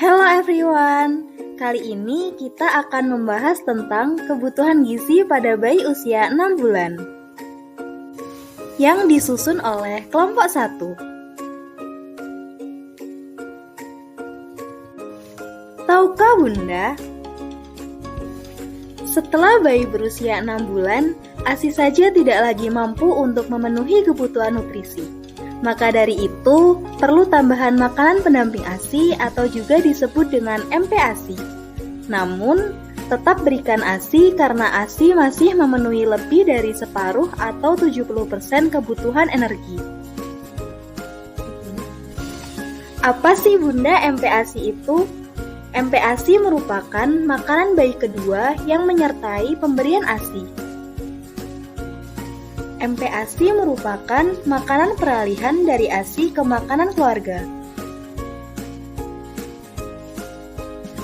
Hello everyone, kali ini kita akan membahas tentang kebutuhan gizi pada bayi usia 6 bulan yang disusun oleh kelompok 1. Tahukah Bunda? Setelah bayi berusia 6 bulan, ASI saja tidak lagi mampu untuk memenuhi kebutuhan nutrisi. Maka dari itu, perlu tambahan makanan pendamping ASI atau juga disebut dengan MPASI. Namun, tetap berikan ASI karena ASI masih memenuhi lebih dari separuh atau 70% kebutuhan energi. Apa sih Bunda MPASI itu? MPASI merupakan makanan bayi kedua yang menyertai pemberian ASI. MPASI merupakan makanan peralihan dari ASI ke makanan keluarga.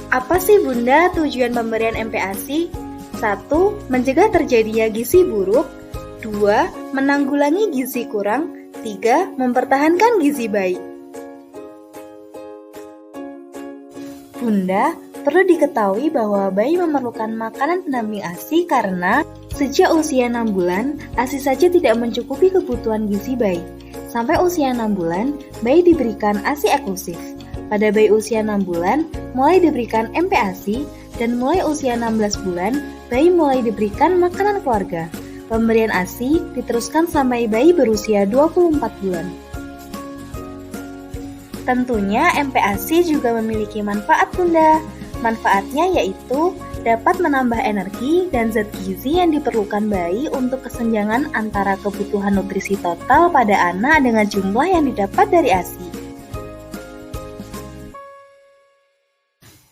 Apa sih Bunda tujuan pemberian MPASI? 1. Mencegah terjadinya gizi buruk. 2. Menanggulangi gizi kurang. 3. Mempertahankan gizi baik. Bunda, perlu diketahui bahwa bayi memerlukan makanan pendamping ASI karena sejak usia 6 bulan, ASI saja tidak mencukupi kebutuhan gizi bayi. Sampai usia 6 bulan, bayi diberikan ASI eksklusif. Pada bayi usia 6 bulan, mulai diberikan MPASI, dan mulai usia 16 bulan, bayi mulai diberikan makanan keluarga. Pemberian ASI diteruskan sampai bayi berusia 24 bulan. Tentunya MPASI juga memiliki manfaat Bunda. Manfaatnya yaitu dapat menambah energi dan zat gizi yang diperlukan bayi untuk kesenjangan antara kebutuhan nutrisi total pada anak dengan jumlah yang didapat dari ASI.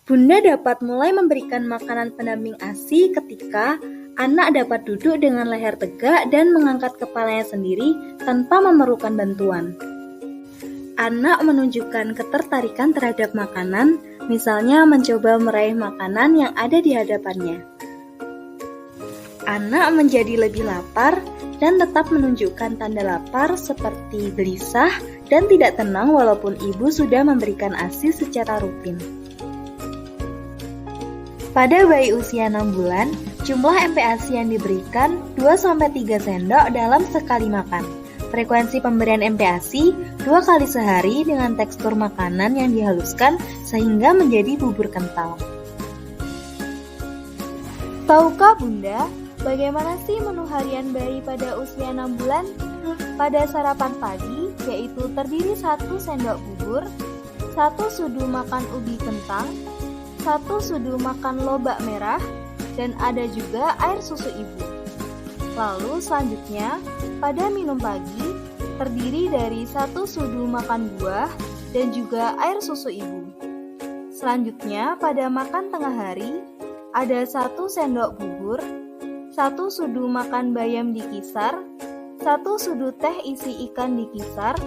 Bunda dapat mulai memberikan makanan pendamping ASI ketika anak dapat duduk dengan leher tegak dan mengangkat kepalanya sendiri tanpa memerlukan bantuan. Anak menunjukkan ketertarikan terhadap makanan, misalnya mencoba meraih makanan yang ada di hadapannya. Anak menjadi lebih lapar dan tetap menunjukkan tanda lapar seperti gelisah dan tidak tenang walaupun ibu sudah memberikan ASI secara rutin. Pada bayi usia 6 bulan, jumlah MPASI yang diberikan 2-3 sendok dalam sekali makan. Frekuensi pemberian MPASI 2 kali sehari dengan tekstur makanan yang dihaluskan sehingga menjadi bubur kental. Tahukah Bunda, bagaimana sih menu harian bayi pada usia 6 bulan? Pada sarapan pagi, yaitu terdiri 1 sendok bubur, 1 sudu makan ubi kentang, 1 sudu makan lobak merah, dan ada juga air susu ibu. Lalu selanjutnya, pada minum pagi, terdiri dari 1 sudu makan buah dan juga air susu ibu. Selanjutnya, pada makan tengah hari, ada 1 sendok bubur, 1 sudu makan bayam dikisar, 1 sudu teh isi ikan dikisar,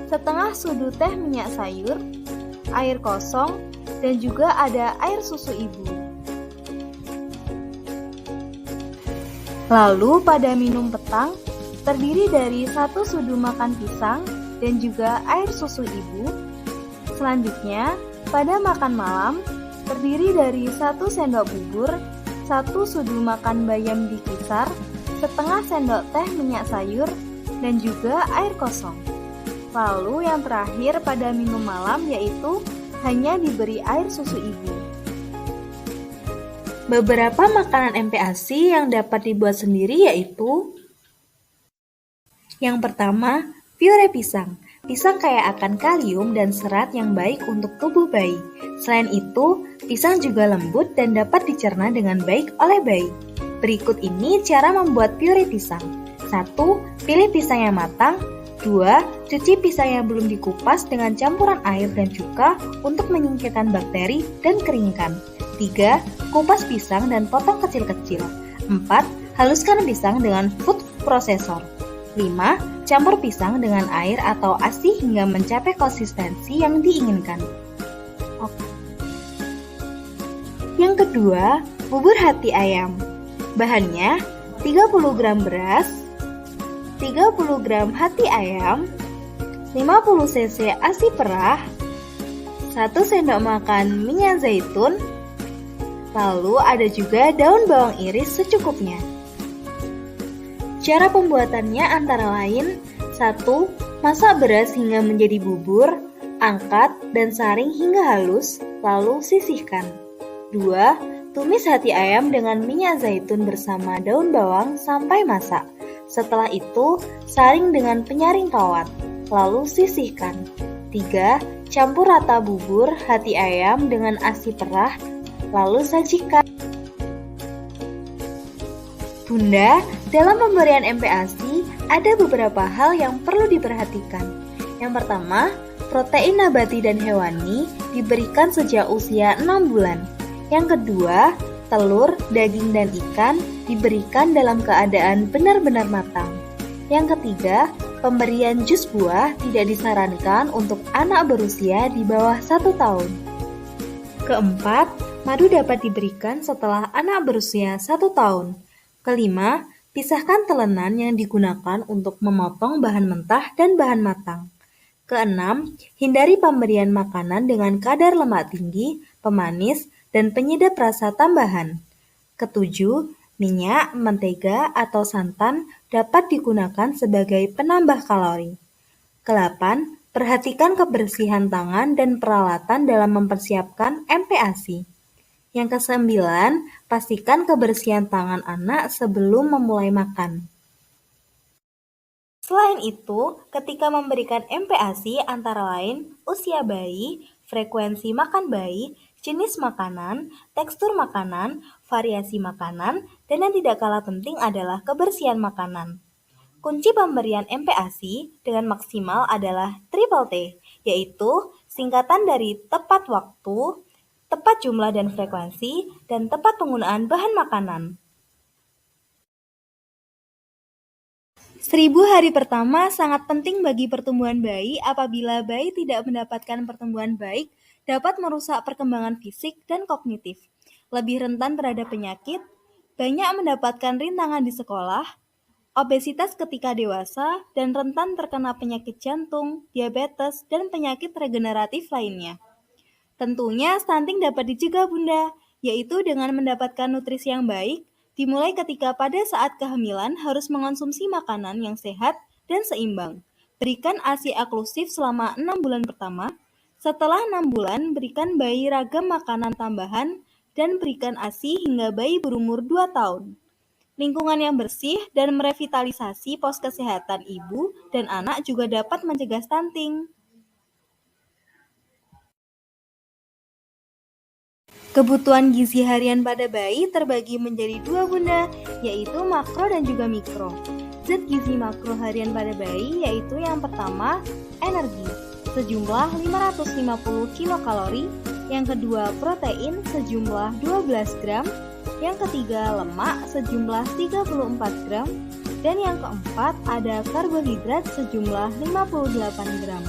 setengah sudu teh minyak sayur, air kosong, dan juga ada air susu ibu. Lalu pada minum petang, terdiri dari 1 sudu makan pisang dan juga air susu ibu. Selanjutnya, pada makan malam, terdiri dari 1 sendok bubur, 1 sudu makan bayam dikisar, setengah sendok teh minyak sayur, dan juga air kosong. Lalu yang terakhir pada minum malam yaitu hanya diberi air susu ibu. Beberapa makanan MPASI yang dapat dibuat sendiri yaitu: yang pertama, pure pisang. Pisang kaya akan kalium dan serat yang baik untuk tubuh bayi. Selain itu, pisang juga lembut dan dapat dicerna dengan baik oleh bayi. Berikut ini cara membuat pure pisang. 1. Pilih pisang yang matang. 2. Cuci pisang yang belum dikupas dengan campuran air dan cuka untuk menyingkirkan bakteri dan keringkan. 3. Kupas pisang dan potong kecil-kecil. 4. Haluskan pisang dengan food processor. 5. Campur pisang dengan air atau ASI hingga mencapai konsistensi yang diinginkan. Yang kedua, bubur hati ayam. Bahannya 30 gram beras, 30 gram hati ayam, 50 cc ASI perah, 1 sendok makan minyak zaitun, lalu ada juga daun bawang iris secukupnya. Cara pembuatannya antara lain: 1. Masak beras hingga menjadi bubur, angkat dan saring hingga halus, lalu sisihkan. 2. Tumis hati ayam dengan minyak zaitun bersama daun bawang sampai masak. Setelah itu, saring dengan penyaring kawat, lalu sisihkan. 3. Campur rata bubur hati ayam dengan ASI perah, lalu sajikan. Bunda, dalam pemberian MPASI ada beberapa hal yang perlu diperhatikan. Yang pertama, protein nabati dan hewani diberikan sejak usia 6 bulan. Yang kedua, telur, daging, dan ikan diberikan dalam keadaan benar-benar matang. Yang ketiga, pemberian jus buah tidak disarankan untuk anak berusia di bawah 1 tahun. Keempat, madu dapat diberikan setelah anak berusia 1 tahun. Kelima, pisahkan telenan yang digunakan untuk memotong bahan mentah dan bahan matang. Keenam, hindari pemberian makanan dengan kadar lemak tinggi, pemanis, dan penyedap rasa tambahan. Ketujuh, minyak, mentega, atau santan dapat digunakan sebagai penambah kalori. Kedelapan, perhatikan kebersihan tangan dan peralatan dalam mempersiapkan MPASI. Yang kesembilan, pastikan kebersihan tangan anak sebelum memulai makan. Selain itu, ketika memberikan MPASI antara lain usia bayi, frekuensi makan bayi, jenis makanan, tekstur makanan, variasi makanan, dan yang tidak kalah penting adalah kebersihan makanan. Kunci pemberian MPASI dengan maksimal adalah Triple T, yaitu singkatan dari tepat waktu, tepat jumlah dan frekuensi, dan tepat penggunaan bahan makanan. 1000 hari pertama sangat penting bagi pertumbuhan bayi. Apabila bayi tidak mendapatkan pertumbuhan baik, dapat merusak perkembangan fisik dan kognitif, lebih rentan terhadap penyakit, banyak mendapatkan rintangan di sekolah, obesitas ketika dewasa, dan rentan terkena penyakit jantung, diabetes, dan penyakit regeneratif lainnya. Tentunya stunting dapat dicegah Bunda, yaitu dengan mendapatkan nutrisi yang baik, dimulai ketika pada saat kehamilan harus mengonsumsi makanan yang sehat dan seimbang. Berikan ASI eksklusif selama 6 bulan pertama. Setelah 6 bulan, berikan bayi ragam makanan tambahan dan berikan ASI hingga bayi berumur 2 tahun. Lingkungan yang bersih dan merevitalisasi pos kesehatan ibu dan anak juga dapat mencegah stunting. Kebutuhan gizi harian pada bayi terbagi menjadi 2 Bunda, yaitu makro dan juga mikro. Zat gizi makro harian pada bayi yaitu yang pertama, energi sejumlah 550 kilokalori, yang kedua protein sejumlah 12 gram, yang ketiga lemak sejumlah 34 gram, dan yang keempat ada karbohidrat sejumlah 58 gram.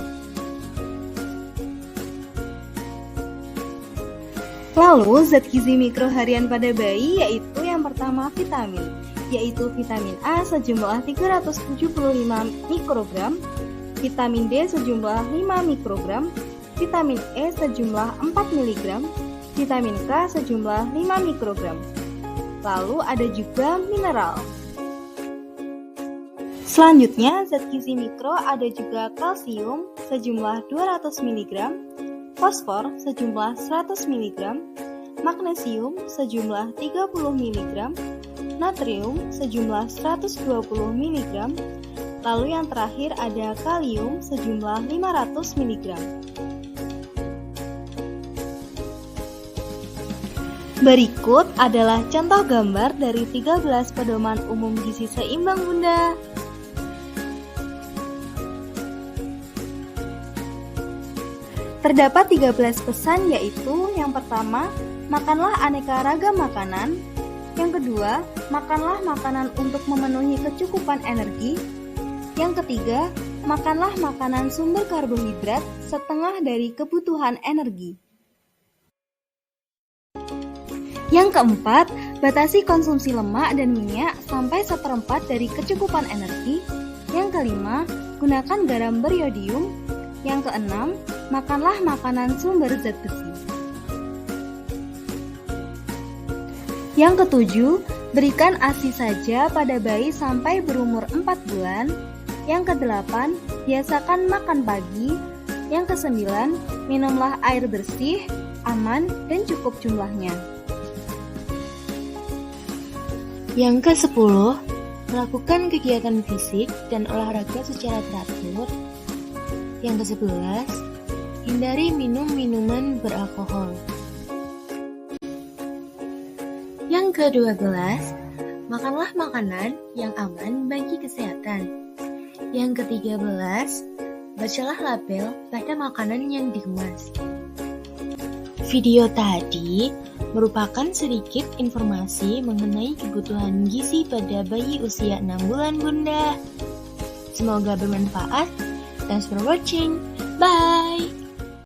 Lalu, zat gizi mikro harian pada bayi yaitu yang pertama vitamin, yaitu vitamin A sejumlah 375 mikrogram, vitamin D sejumlah 5 mikrogram, vitamin E sejumlah 4 mg, vitamin K sejumlah 5 mikrogram. Lalu ada juga mineral. Selanjutnya, zat gizi mikro ada juga kalsium sejumlah 200 mg, fosfor sejumlah 100 mg, magnesium sejumlah 30 mg, natrium sejumlah 120 mg, lalu yang terakhir ada kalium sejumlah 500 mg. Berikut adalah contoh gambar dari 13 pedoman umum gizi seimbang Bunda. Terdapat 13 pesan yaitu yang pertama, makanlah aneka ragam makanan. Yang kedua, makanlah makanan untuk memenuhi kecukupan energi. Yang ketiga, makanlah makanan sumber karbohidrat setengah dari kebutuhan energi. Yang keempat, batasi konsumsi lemak dan minyak sampai 1/4 dari kecukupan energi. Yang kelima, gunakan garam beriodium. Yang keenam, Makanlah makanan sumber zat besi. Yang ketujuh, berikan ASI saja pada bayi sampai berumur 4 bulan. Yang kedelapan, biasakan makan pagi. Yang kesembilan, minumlah air bersih, aman, dan cukup jumlahnya. Yang ke-10, melakukan kegiatan fisik dan olahraga secara teratur. Yang ke-11, hindari minum minuman beralkohol. Yang ke-12, makanlah makanan yang aman bagi kesehatan. Yang ke-13, bacalah label pada makanan yang dikemas. Video tadi merupakan sedikit informasi mengenai kebutuhan gizi pada bayi usia 6 bulan Bunda. Semoga bermanfaat. Thanks for watching. Bye!